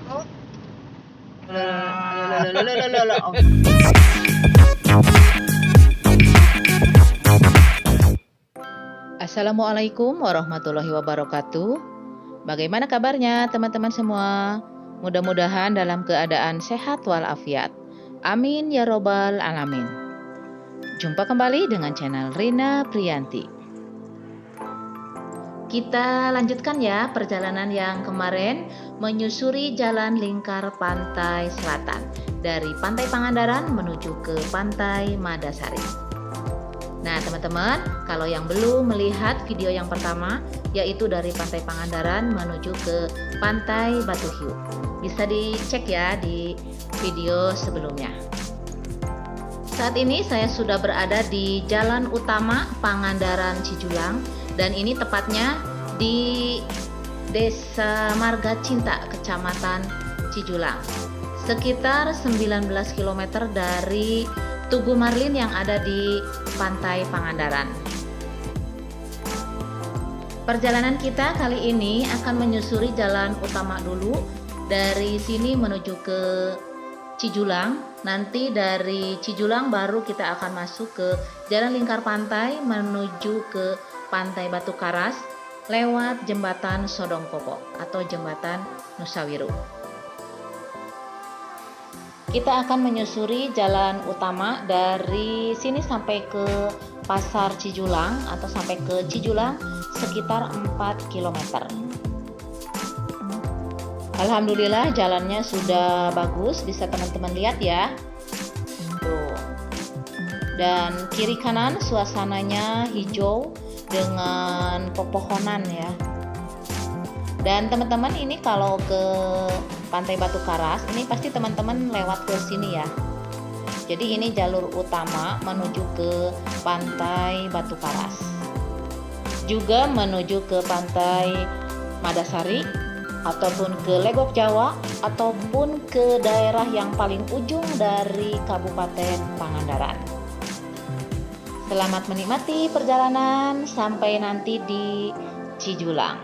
Oh, loh, loh, loh, loh, loh, loh, loh. Assalamualaikum warahmatullahi wabarakatuh. Bagaimana kabarnya teman-teman semua? Mudah-mudahan dalam keadaan sehat walafiat. Amin ya robbal alamin. Jumpa kembali dengan channel Rina Priyanti. Kita lanjutkan ya perjalanan yang kemarin menyusuri jalan lingkar pantai selatan dari Pantai Pangandaran menuju ke Pantai Madasari. Nah teman-teman, kalau yang belum melihat video yang pertama, yaitu dari Pantai Pangandaran menuju ke Pantai Batu Hiu, bisa dicek ya di video sebelumnya. Saat ini saya sudah berada di Jalan Utama Pangandaran Cijulang, dan ini tepatnya di Desa Marga Cinta, Kecamatan Cijulang, sekitar 19 km dari Tugu Marlin yang ada di Pantai Pangandaran. Perjalanan kita kali ini akan menyusuri jalan utama dulu, dari sini menuju ke Cijulang. Nanti dari Cijulang baru kita akan masuk ke jalan lingkar pantai menuju ke Pantai Batu Karas lewat jembatan Sodongkopo atau jembatan Nusawiru. Kita akan menyusuri jalan utama dari sini sampai ke Pasar Cijulang atau sampai ke Cijulang sekitar 4 km. Alhamdulillah jalannya sudah bagus, bisa teman-teman lihat ya. Tuh. Dan kiri kanan suasananya hijau dengan pepohonan ya. Dan teman-teman ini kalau ke Pantai Batu Karas ini pasti teman-teman lewat ke sini ya. Jadi ini jalur utama menuju ke Pantai Batu Karas. Juga menuju ke Pantai Madasari ataupun ke Legok Jawa ataupun ke daerah yang paling ujung dari Kabupaten Pangandaran. Selamat menikmati perjalanan sampai nanti di Cijulang.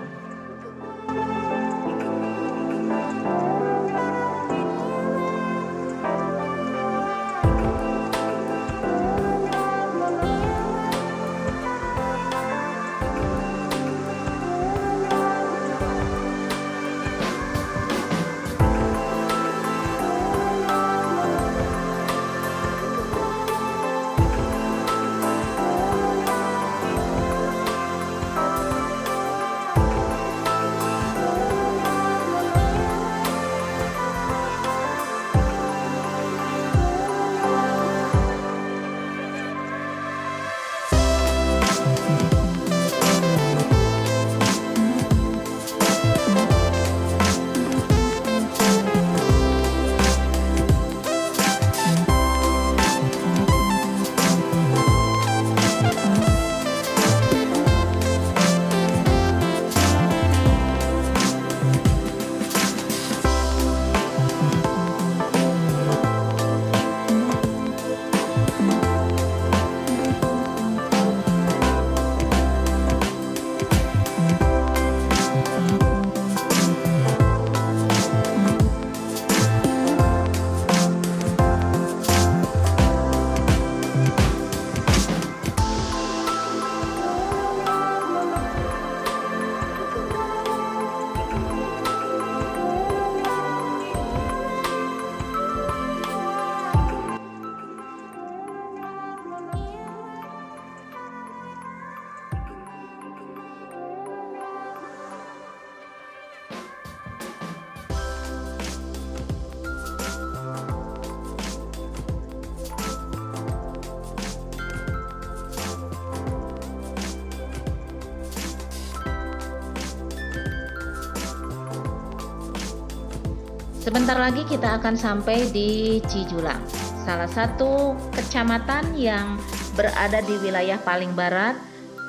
Sebentar lagi kita akan sampai di Cijulang, salah satu kecamatan yang berada di wilayah paling barat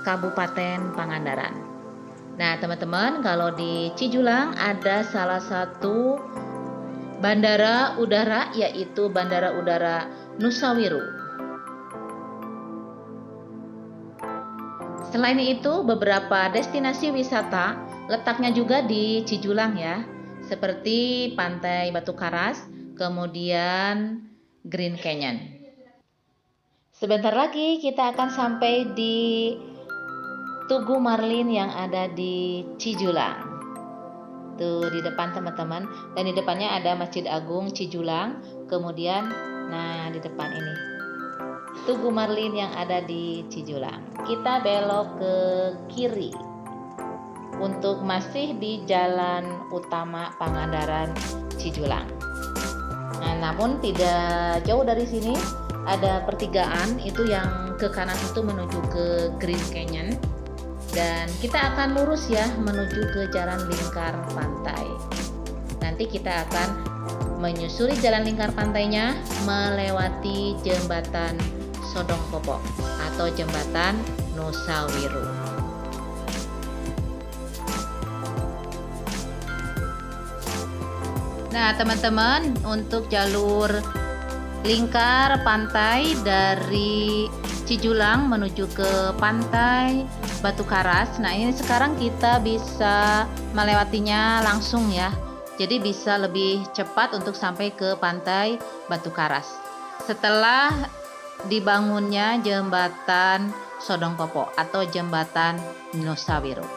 Kabupaten Pangandaran. Nah teman-teman, kalau di Cijulang ada salah satu bandara udara, yaitu Bandara Udara Nusawiru. Selain itu beberapa destinasi wisata letaknya juga di Cijulang ya, seperti Pantai Batu Karas, kemudian Green Canyon. Sebentar lagi kita akan sampai di Tugu Marlin yang ada di Cijulang. Tuh di depan teman-teman, dan di depannya ada Masjid Agung Cijulang. Kemudian nah di depan ini Tugu Marlin yang ada di Cijulang. Kita belok ke kiri untuk masih di jalan utama Pangandaran Cijulang. Nah, namun tidak jauh dari sini ada pertigaan itu yang ke kanan itu menuju ke Green Canyon, dan kita akan lurus ya menuju ke jalan lingkar pantai. Nanti kita akan menyusuri jalan lingkar pantainya melewati jembatan Sodongkopo atau jembatan Nusa Wiru. Nah teman-teman, untuk jalur lingkar pantai dari Cijulang menuju ke Pantai Batu Karas, nah ini sekarang kita bisa melewatinya langsung ya, jadi bisa lebih cepat untuk sampai ke Pantai Batu Karas setelah dibangunnya jembatan Sodongkopo atau jembatan Nusa Wiru.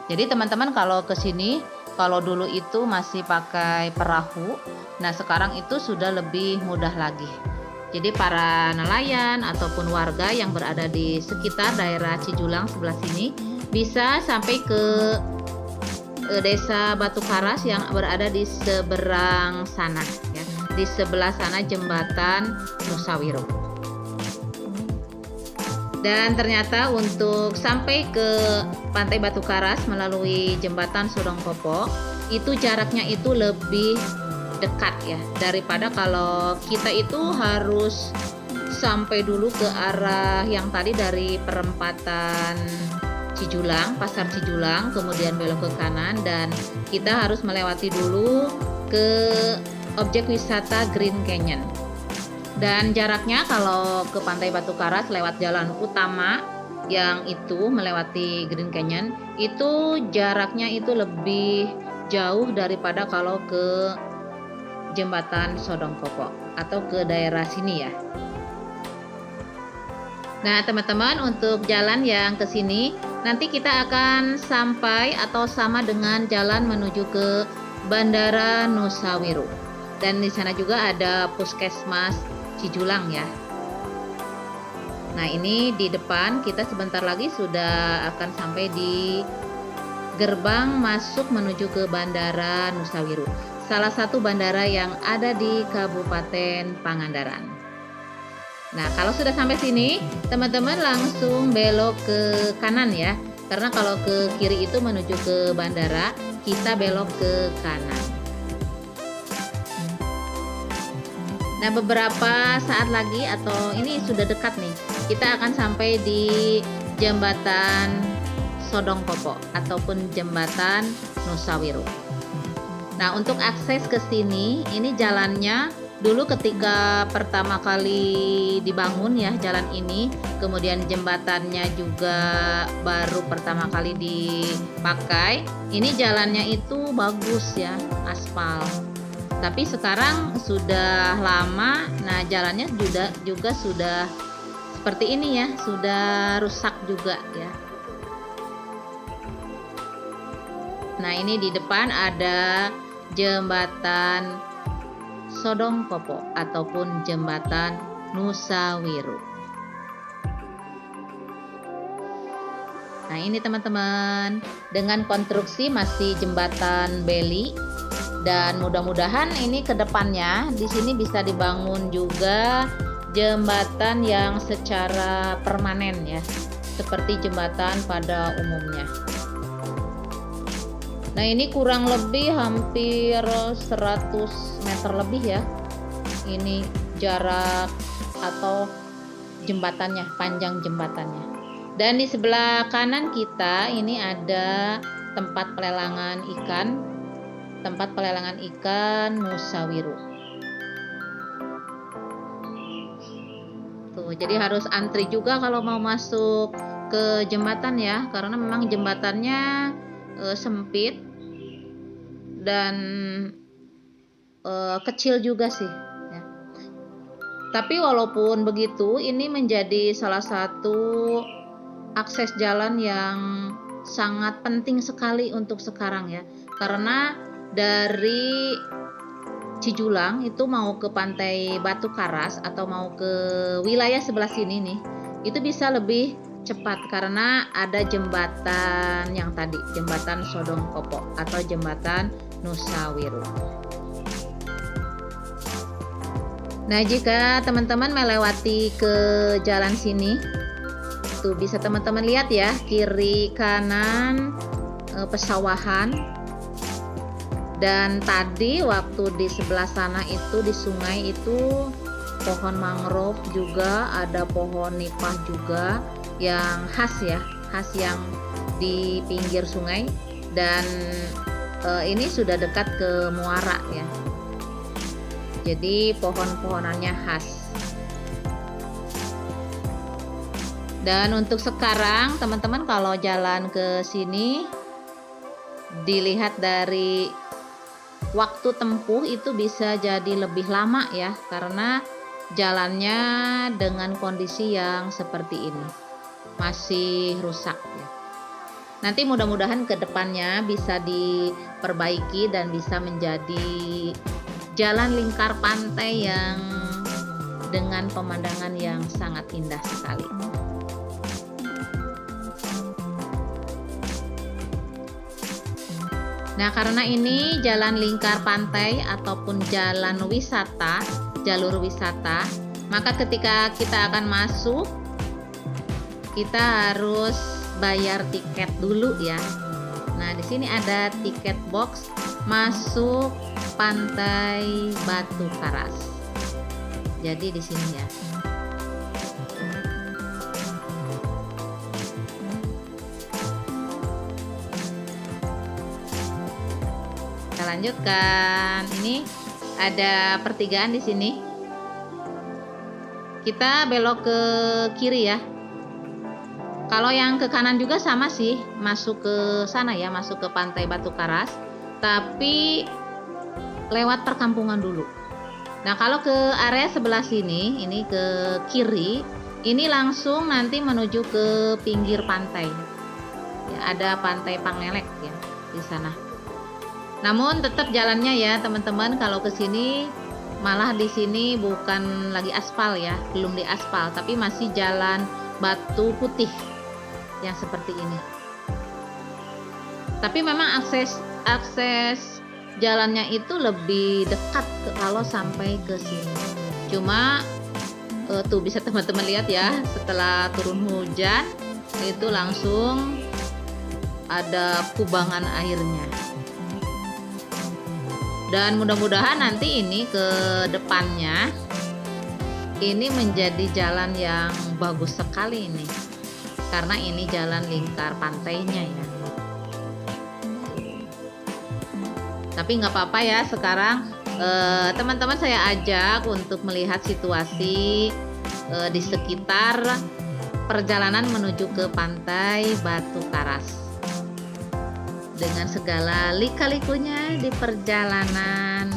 Jadi teman-teman kalau ke sini, kalau dulu itu masih pakai perahu, nah sekarang itu sudah lebih mudah lagi. Jadi para nelayan ataupun warga yang berada di sekitar daerah Cijulang sebelah sini bisa sampai ke desa Batu Karas yang berada di seberang sana ya. Di sebelah sana jembatan Nusa Wiru. Dan ternyata untuk sampai ke Pantai Batu Karas melalui jembatan Sodongkopo itu jaraknya itu lebih dekat ya, daripada kalau kita itu harus sampai dulu ke arah yang tadi dari perempatan Cijulang, pasar Cijulang, kemudian belok ke kanan, dan kita harus melewati dulu ke objek wisata Green Canyon. Dan jaraknya kalau ke Pantai Batu Karas lewat jalan utama yang itu melewati Green Canyon, itu jaraknya itu lebih jauh daripada kalau ke jembatan Sodongkopo atau ke daerah sini ya. Nah teman-teman, untuk jalan yang ke sini nanti kita akan sampai atau sama dengan jalan menuju ke Bandara Nusa Wiru, dan di sana juga ada Puskesmas Cijulang ya. Nah ini di depan kita sebentar lagi sudah akan sampai di gerbang masuk menuju ke Bandara Nusa Wiru, salah satu bandara yang ada di Kabupaten Pangandaran. Nah kalau sudah sampai sini teman-teman langsung belok ke kanan ya, karena kalau ke kiri itu menuju ke bandara, kita belok ke kanan. Nah beberapa saat lagi atau ini sudah dekat nih, kita akan sampai di jembatan Sodongkopo ataupun jembatan Nusa Wiru. Nah untuk akses ke sini, ini jalannya dulu ketika pertama kali dibangun ya jalan ini, kemudian jembatannya juga baru pertama kali dipakai. Ini jalannya itu bagus ya, aspal. Tapi sekarang sudah lama, nah jalannya juga sudah seperti ini ya, sudah rusak juga ya. Nah ini di depan ada jembatan Sodongkopo ataupun jembatan Nusa Wiru. Nah ini teman-teman, dengan konstruksi masih jembatan beli, dan mudah-mudahan ini ke depannya di sini bisa dibangun juga jembatan yang secara permanen ya, seperti jembatan pada umumnya. Nah ini kurang lebih hampir 100 meter lebih ya, ini jarak atau jembatannya, panjang jembatannya. Dan di sebelah kanan kita ini ada tempat pelelangan ikan Nusa Wiru. Tuh, jadi harus antri juga kalau mau masuk ke jembatan ya, karena memang jembatannya sempit dan kecil juga sih ya. Tapi walaupun begitu, ini menjadi salah satu akses jalan yang sangat penting sekali untuk sekarang ya, karena dari Cijulang itu mau ke Pantai Batu Karas atau mau ke wilayah sebelah sini nih, itu bisa lebih cepat karena ada jembatan yang tadi, jembatan Sodongkopo atau jembatan Nusa Wiru. Nah, jika teman-teman melewati ke jalan sini, tuh bisa teman-teman lihat ya, kiri kanan pesawahan. Dan tadi waktu di sebelah sana itu di sungai itu pohon mangrove juga, ada pohon nipah juga yang khas ya, khas yang di pinggir sungai. Dan ini sudah dekat ke muara ya. Jadi pohon-pohonannya khas. Dan untuk sekarang teman-teman kalau jalan ke sini, dilihat dari waktu tempuh itu bisa jadi lebih lama ya, karena jalannya dengan kondisi yang seperti ini masih rusak ya. Nanti mudah-mudahan ke depannya bisa diperbaiki dan bisa menjadi jalan lingkar pantai yang dengan pemandangan yang sangat indah sekali. Nah, karena ini jalan lingkar pantai ataupun jalan wisata, jalur wisata, maka ketika kita akan masuk, kita harus bayar tiket dulu ya. Nah, di sini ada tiket box masuk Pantai Batu Karas. Jadi di sini ya. Lanjutkan. Ini ada pertigaan di sini. Kita belok ke kiri ya. Kalau yang ke kanan juga sama sih, masuk ke sana ya, masuk ke Pantai Batu Karas, tapi lewat perkampungan dulu. Nah, kalau ke area sebelah sini, ini ke kiri, ini langsung nanti menuju ke pinggir pantai. Ya, ada Pantai Pangelek ya di sana. Namun tetap jalannya ya teman-teman, kalau ke sini malah di sini bukan lagi aspal ya, belum diaspal, tapi masih jalan batu putih yang seperti ini. Tapi memang akses jalannya itu lebih dekat kalau sampai ke sini. Cuma tuh bisa teman-teman lihat ya, setelah turun hujan itu langsung ada kubangan airnya. Dan mudah-mudahan nanti ini ke depannya ini menjadi jalan yang bagus sekali ini, karena ini jalan lingkar pantainya ya. Tapi nggak apa-apa ya, sekarang teman-teman saya ajak untuk melihat situasi di sekitar perjalanan menuju ke Pantai Batu Karas. Dengan segala lika-likunya di perjalanan,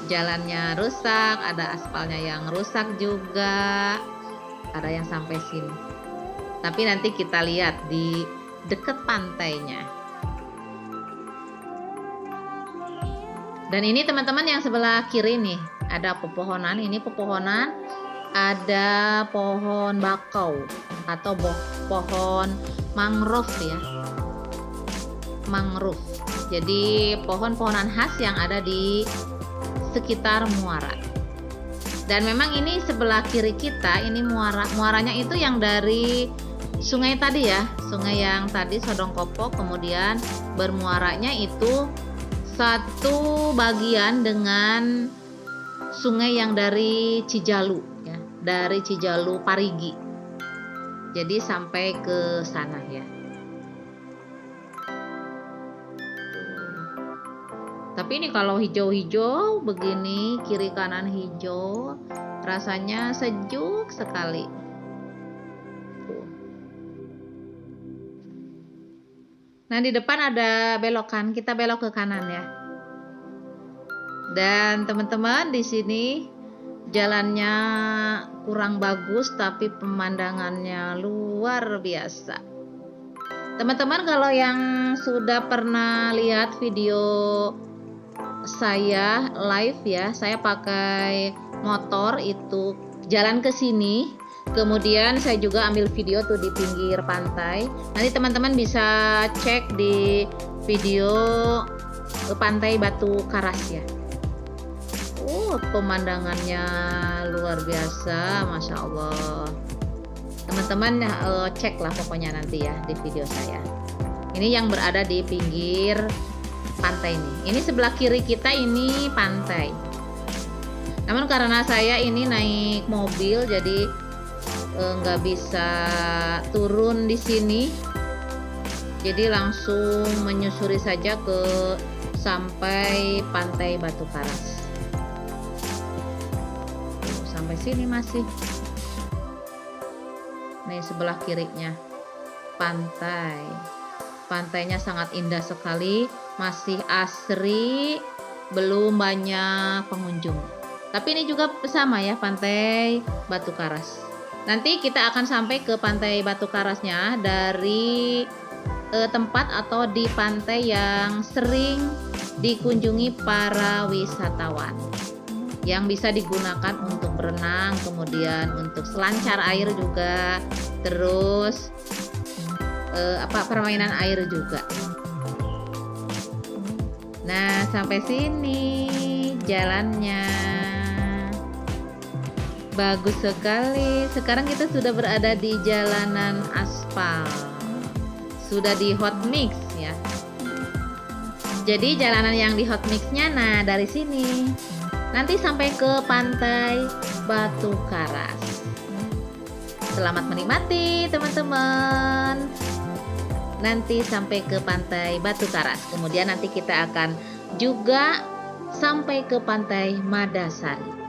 jalannya rusak, ada aspalnya yang rusak juga, ada yang sampai sini. Tapi nanti kita lihat di dekat pantainya. Dan ini teman-teman yang sebelah kiri nih, ada pepohonan. Ini pepohonan, ada pohon bakau atau pohon mangrove ya. Mangrove. Jadi pohon-pohonan khas yang ada di sekitar muara. Dan memang ini sebelah kiri kita ini muaranya itu yang dari sungai tadi ya, sungai yang tadi Sodongkopo, kemudian bermuaranya itu satu bagian dengan sungai yang dari Cijalu ya, dari Cijalu Parigi. Jadi sampai ke sana ya. Tapi ini kalau hijau-hijau begini, kiri kanan hijau, rasanya sejuk sekali. Nah, di depan ada belokan, kita belok ke kanan ya. Dan teman-teman, di sini jalannya kurang bagus tapi pemandangannya luar biasa. Teman-teman, kalau yang sudah pernah lihat video saya live ya, saya pakai motor itu jalan ke sini. Kemudian saya juga ambil video tuh di pinggir pantai. Nanti teman-teman bisa cek di video pantai Batu Karas ya. Pemandangannya luar biasa, Masya Allah. Teman-teman cek lah pokoknya nanti ya di video saya. Ini yang berada di pinggir pantai ini. Ini sebelah kiri kita ini pantai. Namun karena saya ini naik mobil, jadi nggak bisa turun di sini. Jadi langsung menyusuri saja ke sampai pantai Batu Karas. Sampai sini masih. Nih sebelah kirinya pantai. Pantainya sangat indah sekali, masih asri, belum banyak pengunjung. Tapi ini juga sama ya, pantai Batu Karas. Nanti kita akan sampai ke pantai Batu Karasnya dari tempat atau di pantai yang sering dikunjungi para wisatawan, yang bisa digunakan untuk berenang, kemudian untuk selancar air juga, terus permainan air juga. Nah, sampai sini jalannya bagus sekali. Sekarang kita sudah berada di jalanan aspal, sudah di hot mix ya. Jadi jalanan yang di hot mixnya, nah dari sini nanti sampai ke pantai Batu Karas. Selamat menikmati teman-teman. Nanti sampai ke pantai Batu Karas. Kemudian nanti kita akan juga sampai ke pantai Madasari.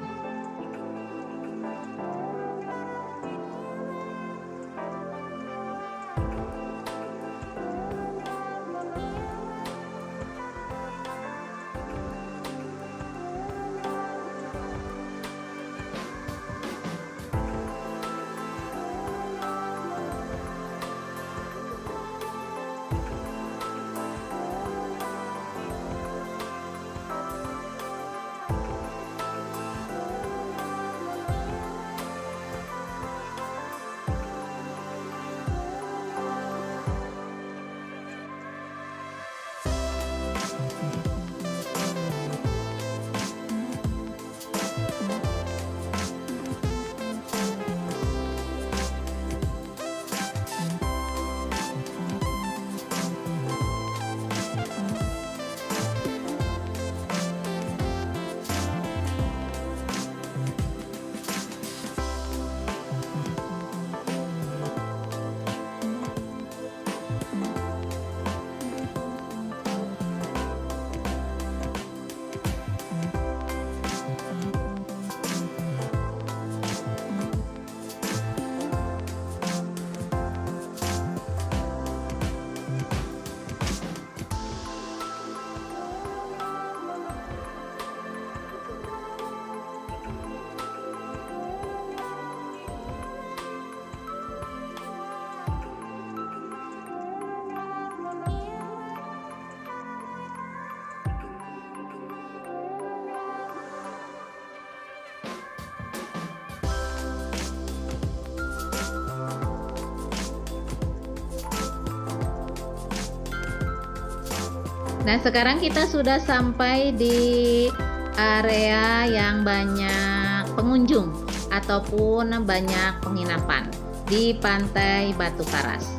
Nah, sekarang kita sudah sampai di area yang banyak pengunjung ataupun banyak penginapan di pantai Batu Karas.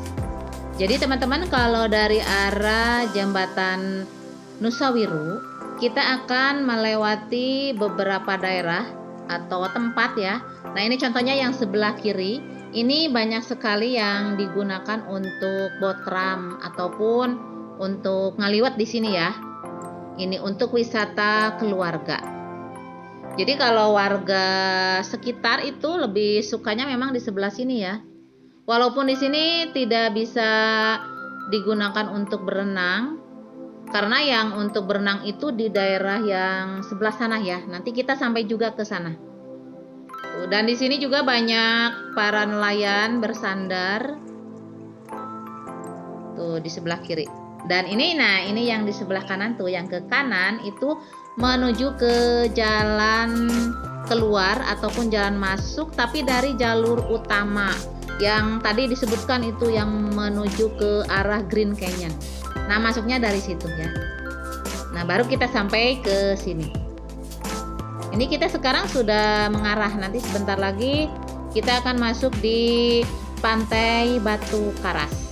Jadi teman-teman, kalau dari arah jembatan Nusawiru, kita akan melewati beberapa daerah atau tempat ya. Nah, ini contohnya yang sebelah kiri. Ini banyak sekali yang digunakan untuk boat tram ataupun untuk ngaliwat di sini ya. Ini untuk wisata keluarga. Jadi kalau warga sekitar itu lebih sukanya memang di sebelah sini ya. Walaupun di sini tidak bisa digunakan untuk berenang, Karena yang untuk berenang itu di daerah yang sebelah sana ya. Nanti kita sampai juga ke sana. Tuh, dan di sini juga banyak para nelayan bersandar. Tuh di sebelah kiri. Dan ini yang di sebelah kanan tuh, yang ke kanan itu menuju ke jalan keluar ataupun jalan masuk, tapi dari jalur utama yang tadi disebutkan itu, yang menuju ke arah Green Canyon. Nah, masuknya dari situ ya. Nah, baru kita sampai ke sini. Ini kita sekarang sudah mengarah, nanti sebentar lagi kita akan masuk di Pantai Batu Karas.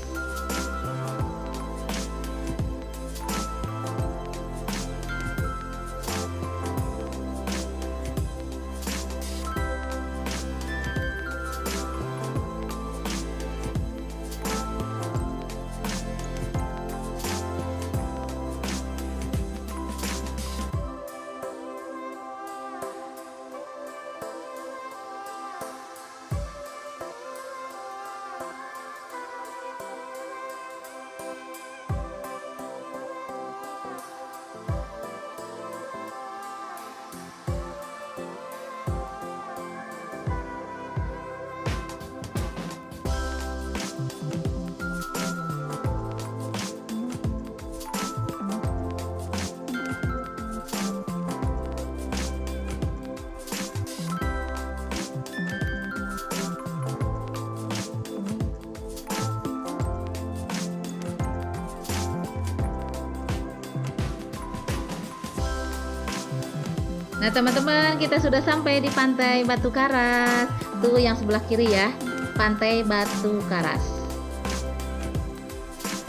Nah teman-teman, kita sudah sampai di Pantai Batu Karas. Tuh yang sebelah kiri ya, Pantai Batu Karas.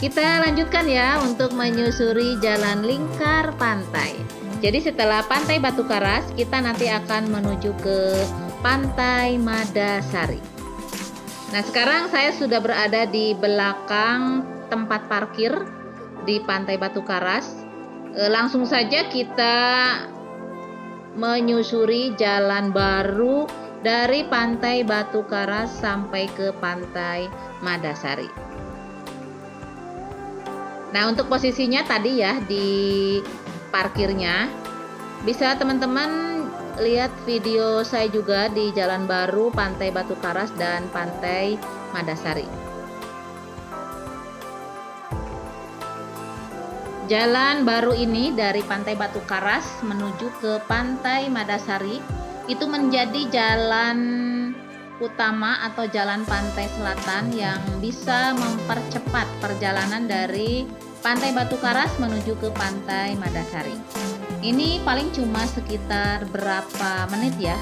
Kita lanjutkan ya untuk menyusuri jalan lingkar pantai. Jadi setelah Pantai Batu Karas, kita nanti akan menuju ke Pantai Madasari. Nah sekarang saya sudah berada di belakang tempat parkir di Pantai Batu Karas. Langsung saja kita menyusuri jalan baru dari Pantai Batu Karas sampai ke Pantai Madasari. Nah, untuk posisinya tadi ya di parkirnya, bisa teman-teman lihat video saya juga di jalan baru Pantai Batu Karas dan Pantai Madasari. Jalan baru ini dari Pantai Batu Karas menuju ke Pantai Madasari itu menjadi jalan utama atau jalan pantai selatan yang bisa mempercepat perjalanan dari Pantai Batu Karas menuju ke Pantai Madasari. Ini paling cuma sekitar berapa menit ya,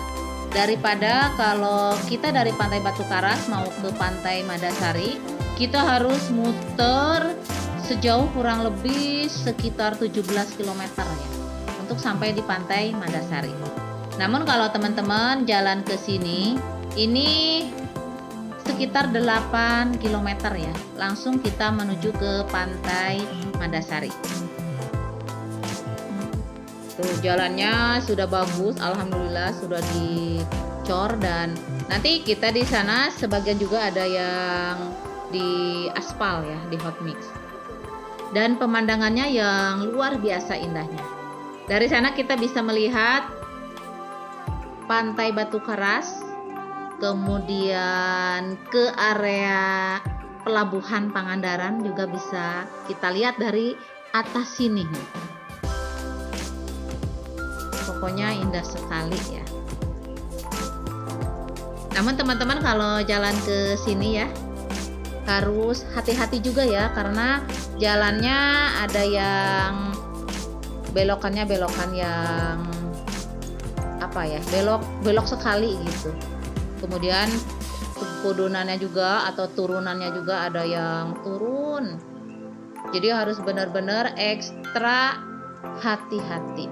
daripada kalau kita dari Pantai Batu Karas mau ke Pantai Madasari, kita harus muter sejauh kurang lebih sekitar 17 km ya untuk sampai di Pantai Madasari. Namun kalau teman-teman jalan ke sini, ini sekitar 8 km ya, langsung kita menuju ke Pantai Madasari. Tuh jalannya sudah bagus, alhamdulillah sudah dicor, dan nanti kita di sana sebagian juga ada yang di aspal ya, di hot mix. Dan pemandangannya yang luar biasa indahnya. Dari sana kita bisa melihat Pantai Batu Karas, kemudian ke area Pelabuhan Pangandaran juga bisa kita lihat dari atas sini. Pokoknya indah sekali ya. Namun teman-teman kalau jalan ke sini ya, harus hati-hati juga ya, karena jalannya ada yang belokan yang apa ya, belok sekali gitu. Kemudian kudunannya juga atau turunannya juga ada yang turun. Jadi harus benar-benar ekstra hati-hati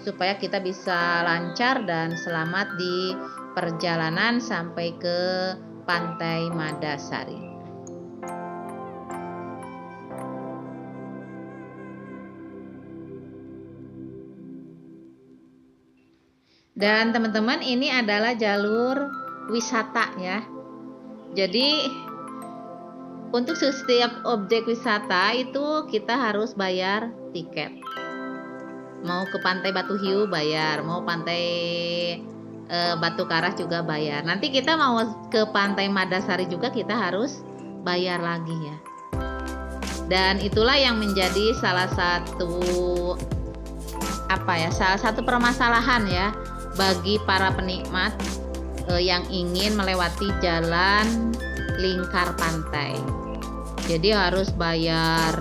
supaya kita bisa lancar dan selamat di perjalanan sampai ke Pantai Madasari. Dan teman-teman, ini adalah jalur wisata ya. Jadi Untuk setiap objek wisata itu kita harus bayar tiket. Mau ke Pantai Batu Hiu bayar, mau Pantai Batu Karas juga bayar. Nanti kita mau ke Pantai Madasari juga kita harus bayar lagi ya. Dan itulah yang menjadi salah satu permasalahan ya bagi para penikmat yang ingin melewati jalan lingkar pantai. Jadi harus bayar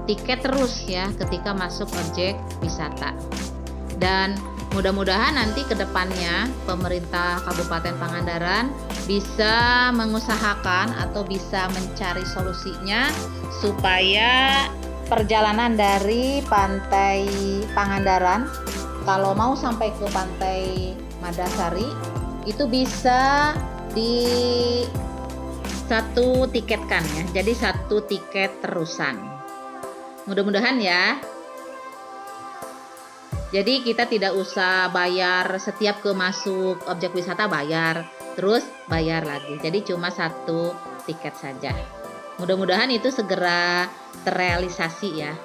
tiket terus ya ketika masuk objek wisata. Dan mudah-mudahan nanti ke depannya pemerintah Kabupaten Pangandaran bisa mengusahakan atau bisa mencari solusinya supaya perjalanan dari Pantai Pangandaran kalau mau sampai ke Pantai Madasari itu bisa di satu tiketkan ya. Jadi satu tiket terusan. Mudah-mudahan ya. Jadi kita tidak usah bayar setiap ke masuk objek wisata bayar, terus bayar lagi. Jadi cuma satu tiket saja. Mudah-mudahan itu segera terrealisasi ya.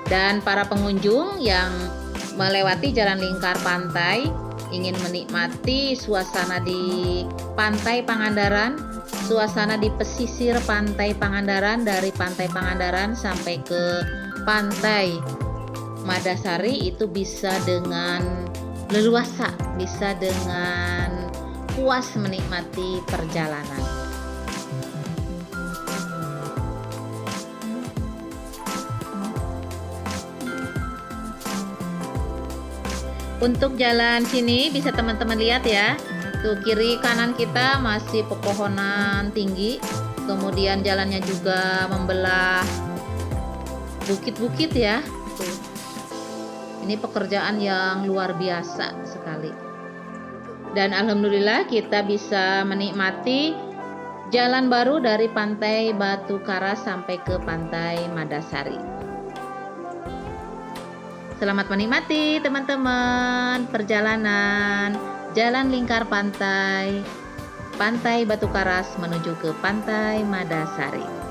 Dan para pengunjung yang melewati jalan lingkar pantai ingin menikmati suasana di Pantai Pangandaran, suasana di pesisir Pantai Pangandaran, dari Pantai Pangandaran sampai ke Pantai Madasari itu bisa dengan leluasa, bisa dengan puas menikmati perjalanan. Untuk jalan sini bisa teman-teman lihat ya. Tuh kiri kanan kita masih pepohonan tinggi. Kemudian jalannya juga membelah bukit-bukit ya. Tuh. Ini pekerjaan yang luar biasa sekali. Dan alhamdulillah kita bisa menikmati jalan baru dari Pantai Batu Karas sampai ke Pantai Madasari. Selamat menikmati teman-teman perjalanan jalan lingkar pantai Pantai Batu Karas menuju ke Pantai Madasari.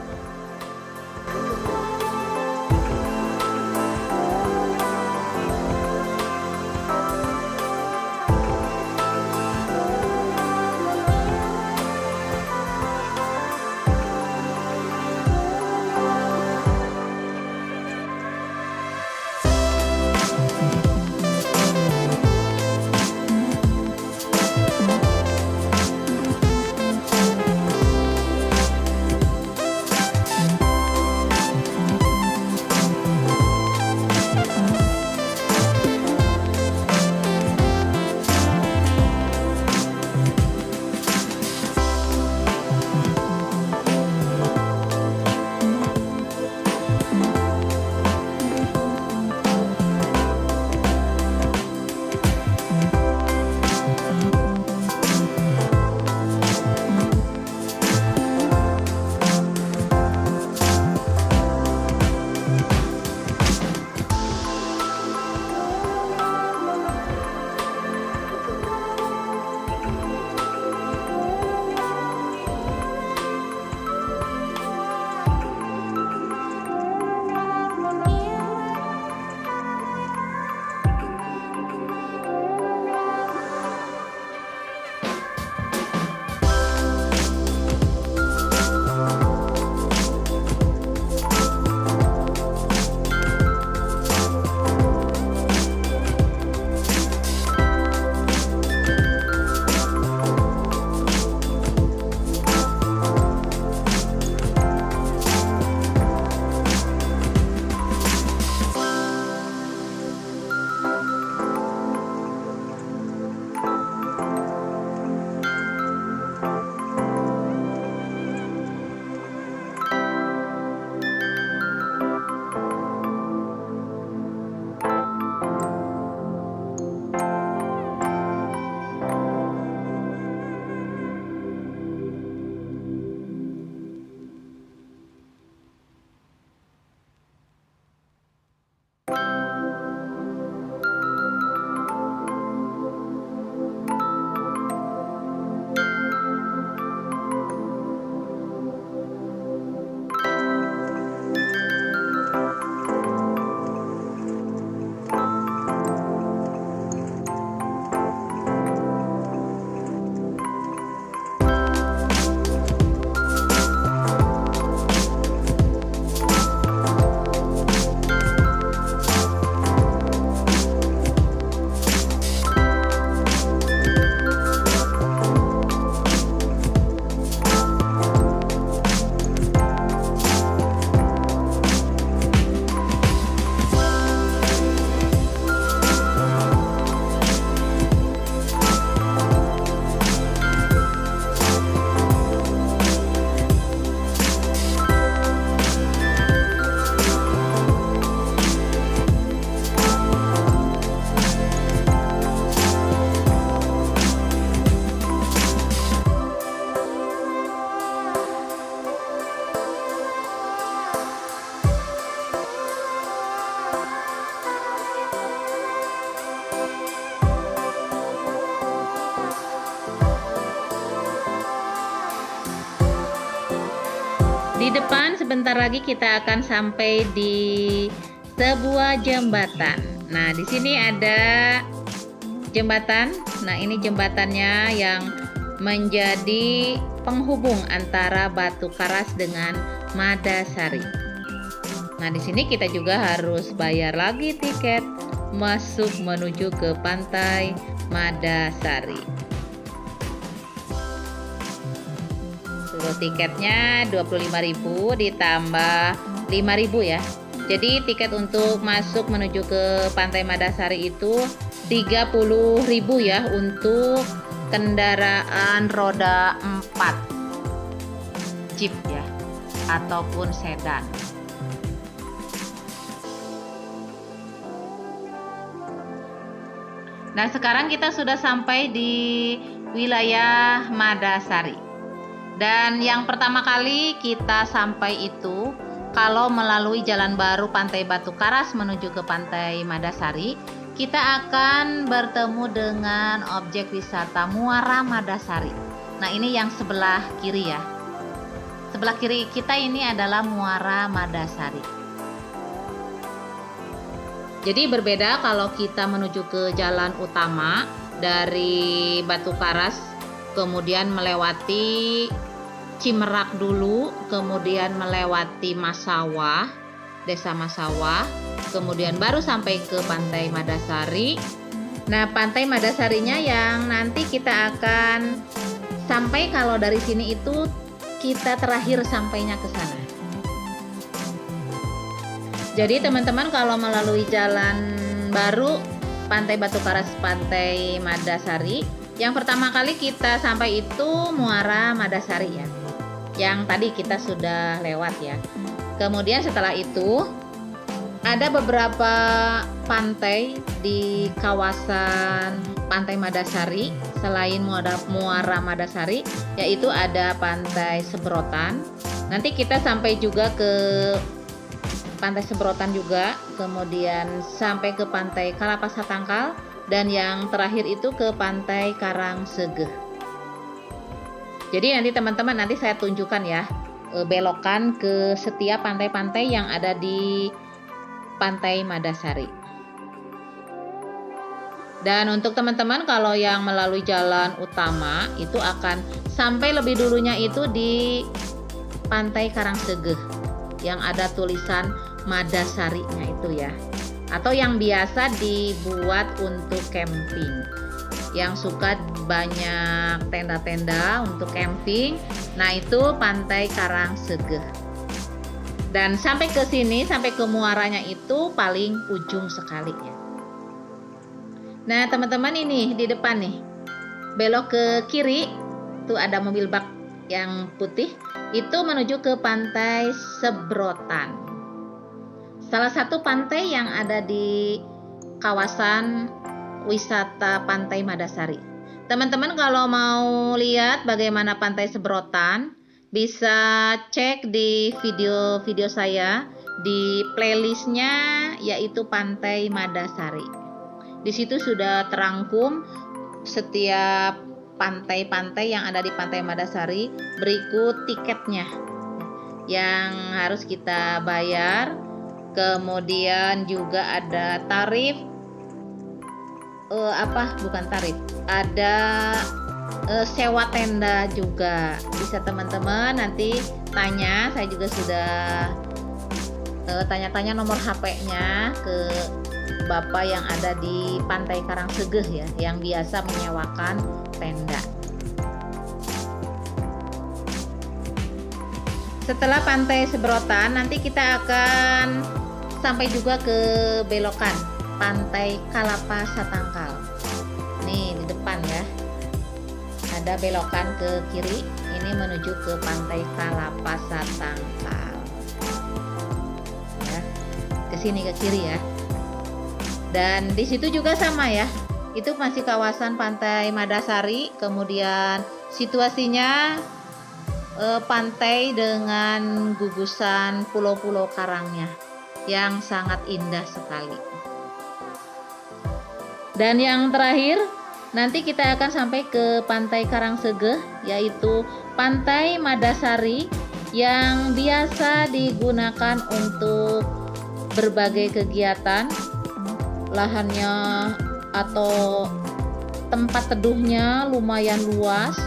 Di depan sebentar lagi kita akan sampai di sebuah jembatan. Nah, di sini ada jembatan. Nah, ini jembatannya yang menjadi penghubung antara Batu Karas dengan Madasari. Nah, di sini kita juga harus bayar lagi tiket masuk menuju ke Pantai Madasari. Tuh, tiketnya 25.000 ditambah 5.000 ya. Jadi tiket untuk masuk menuju ke Pantai Madasari itu 30.000 ya untuk kendaraan roda 4 Jeep ya ataupun sedan. Nah, sekarang kita sudah sampai di wilayah Madasari. Dan yang pertama kali kita sampai itu kalau melalui jalan baru Pantai Batu Karas menuju ke Pantai Madasari, kita akan bertemu dengan objek wisata Muara Madasari. Nah, ini yang sebelah kiri ya. Sebelah kiri kita ini adalah Muara Madasari. Jadi berbeda kalau kita menuju ke jalan utama dari Batu Karas, kemudian melewati Cimerak dulu, kemudian melewati Masawah, Desa Masawah, kemudian baru sampai ke Pantai Madasari. Nah, Pantai Madasarinya yang nanti kita akan sampai kalau dari sini itu kita terakhir sampainya ke sana. Jadi teman-teman kalau melalui jalan baru Pantai Batu Karas Pantai Madasari, yang pertama kali kita sampai itu Muara Madasari ya. Yang tadi kita sudah lewat ya. Kemudian setelah itu ada beberapa pantai di kawasan Pantai Madasari selain Muara Madasari, yaitu ada Pantai Sebrotan. Nanti kita sampai juga ke Pantai Sebrotan juga, kemudian sampai ke Pantai Kalapasatangkal, dan yang terakhir itu ke Pantai Karangsegeh. Jadi nanti teman-teman nanti saya tunjukkan ya belokan ke setiap pantai-pantai yang ada di Pantai Madasari. Dan untuk teman-teman kalau yang melalui jalan utama itu akan sampai lebih dulunya itu di Pantai Karangsegeh yang ada tulisan Madasarinya itu ya, atau yang biasa dibuat untuk camping, yang suka banyak tenda-tenda untuk camping. Nah, itu Pantai Karangsegeh. Dan sampai ke sini, sampai ke muaranya itu paling ujung sekali ya. Nah, teman-teman ini di depan nih, belok ke kiri, tuh ada mobil bak yang putih, itu menuju ke Pantai Sebrotan. Salah satu pantai yang ada di kawasan wisata Pantai Madasari. Teman-teman kalau mau lihat bagaimana Pantai Sebrotan, bisa cek di video-video saya di playlistnya yaitu Pantai Madasari. Di situ sudah terangkum setiap pantai-pantai yang ada di Pantai Madasari, berikut tiketnya yang harus kita bayar. Kemudian juga ada tarif ada sewa tenda juga. Bisa teman-teman nanti tanya, saya juga sudah tanya-tanya nomor HP-nya ke Bapak yang ada di Pantai Karangsegeh ya, yang biasa menyewakan tenda. Setelah Pantai Sebrotan nanti kita akan sampai juga ke belokan Pantai Kalapasatangkal. Nih di depan ya, ada belokan ke kiri, ini menuju ke Pantai Kalapasatangkal ya, ke sini ke kiri ya. Dan di situ juga sama ya, itu masih kawasan Pantai Madasari. Kemudian situasinya pantai dengan gugusan pulau-pulau karangnya yang sangat indah sekali. Dan yang terakhir nanti kita akan sampai ke Pantai Karangsegeh, yaitu Pantai Madasari yang biasa digunakan untuk berbagai kegiatan. Lahannya atau tempat teduhnya lumayan luas.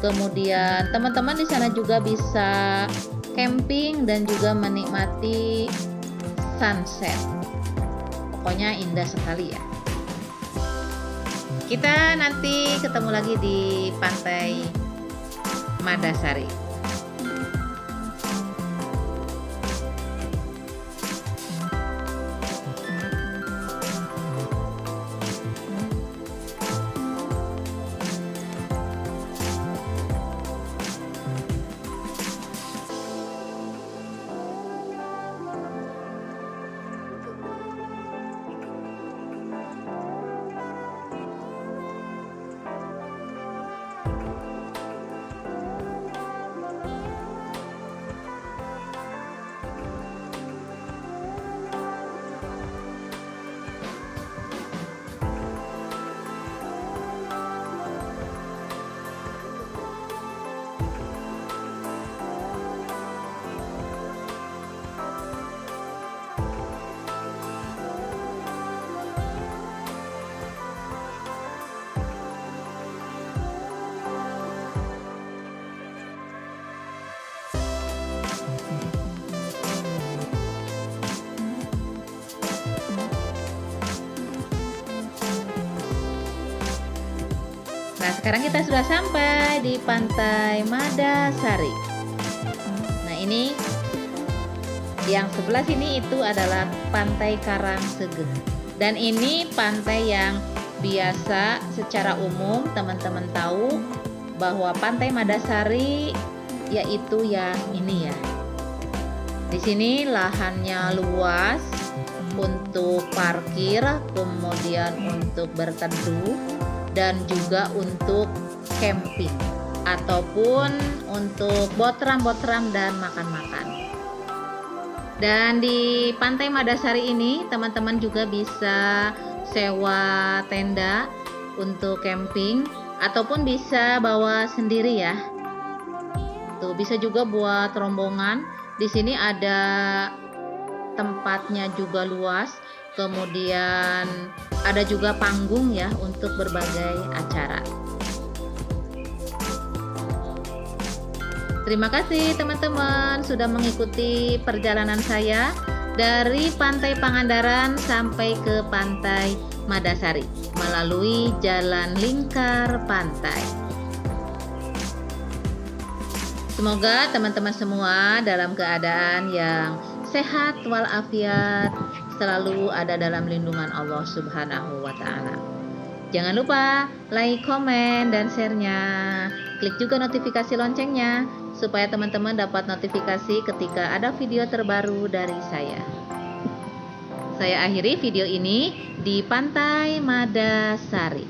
Kemudian teman-teman di sana juga bisa camping dan juga menikmati sunset. Pokoknya indah sekali ya. Kita nanti ketemu lagi di Pantai Madasari. Nah, sekarang kita sudah sampai di Pantai Madasari. Nah, ini yang sebelah sini itu adalah Pantai Karangsege. Dan ini pantai yang biasa secara umum teman-teman tahu bahwa Pantai Madasari yaitu yang ini ya. Di sini lahannya luas untuk parkir, kemudian untuk berteduh, dan juga untuk camping ataupun untuk botram-botram dan makan-makan. Dan di Pantai Madasari ini teman-teman juga bisa sewa tenda untuk camping ataupun bisa bawa sendiri ya. Tuh, bisa juga buat rombongan. Di sini ada tempatnya juga luas. Kemudian ada juga panggung ya untuk berbagai acara. Terima kasih teman-teman sudah mengikuti perjalanan saya dari Pantai Pangandaran sampai ke Pantai Madasari melalui jalan lingkar pantai. Semoga teman-teman semua dalam keadaan yang sehat walafiat, selalu ada dalam lindungan Allah Subhanahu wa Ta'ala. Jangan lupa like, komen, dan share-nya. Klik juga notifikasi loncengnya supaya teman-teman dapat notifikasi ketika ada video terbaru dari saya. Saya akhiri video ini di Pantai Madasari.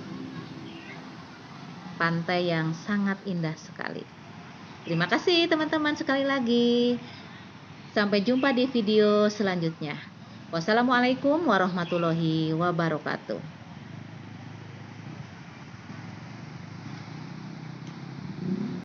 Pantai yang sangat indah sekali. Terima kasih teman-teman sekali lagi. Sampai jumpa di video selanjutnya. Wassalamualaikum warahmatullahi wabarakatuh.